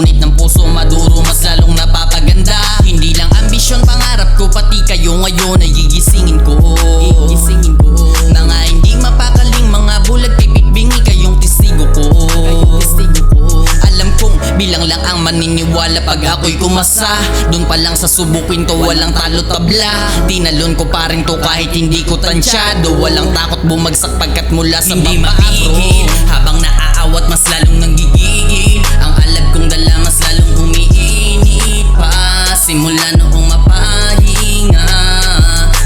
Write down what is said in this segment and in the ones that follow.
ngunit ng puso maduro mas lalong napapaganda. Hindi lang ambisyon, pangarap ko, pati kayo ngayon ay gigisingin ko. Mga hindi mapakaling mga bulag, pipit bingi, kayong testigo ko. Alam kong bilang lang ang maniniwala pag ako'y umasa. Doon pa lang sa subukin to, walang talo tabla. Tinalon ko pa rin to kahit hindi ko tansyado. Walang takot bumagsak pagkat mula sa Hindi baba, mapigil. habang naaawat mas lalong nanggigigil. Ang alab kong dala mas lalong umiinit pa. Simula noong mapahinga,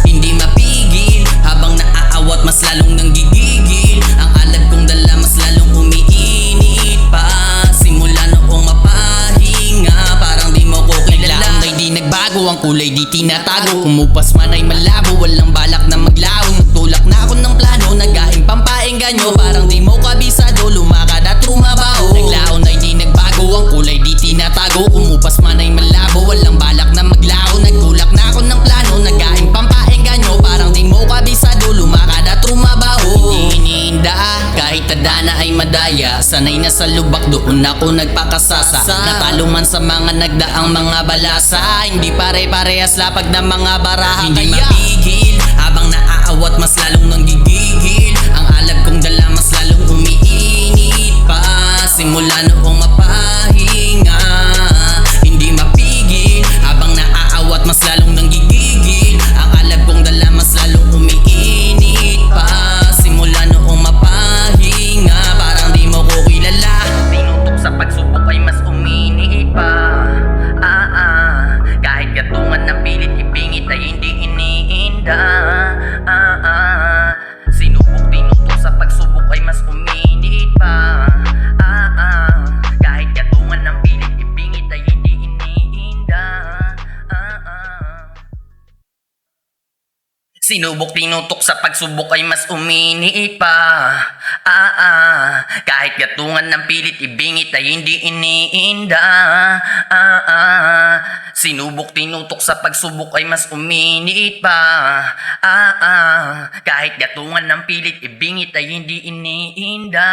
hindi mapigil. Habang naaawat mas lalong nanggigigil. Ang alab kong dala mas lalong umiinit pa. Simula noong mapahinga, parang di mo ko kilala. Naglaon ay di nagbago, ang kulay di tinatago. Kumupas man ay malabo, walang balak na maglaon. Magtulak na ako ng plano, nagaing pampaengganyo. Parang di mo kabisado, lumakad at trumabaho. Naglaon ay di nagbago, ang kulay di tinatago. Kumupas man ay malabo, walang balak na maglaon. Nagtulak na ako ng plano, nagaing pampaengganyo. Parang di mo kabisado, lumakad at trumabaho. Hindi iniinda kahit tadana ay madaya. Sanay na sa lubak, doon ako nagpakasasa. Natalo man sa mga nagdaang mga balasa. Hindi pare-parehas lapag ng mga baraha. Hindi mapigil, habang naaawat mas lalong nanggigigil. Ang alab kong dala mas lalong umiinit pa. Simula noong mapahinga, hindi mapigil. Habang naaawat mas lalong nanggigigil. Ang alab kong dala mas lalong umiinit pa. Simula noong mapahinga, parang di mo ko kilala. Tinutok sa pagsubok ay mas uminit pa. Kahit gatungan ng pilit ibingit ay hindi iniinda. Sinubok, tinutok sa pagsubok ay mas uminit pa. Kahit gatungan ng pilit ibingit ay hindi iniinda. Sinubok, tinutok sa pagsubok ay mas uminit pa. Kahit gatungan ng pilit ibingit ay hindi iniinda. Sinubok, tinutok sa pagsubok ay mas uminit pa. Kahit gatungan ng pilit ibingit ay hindi iniinda.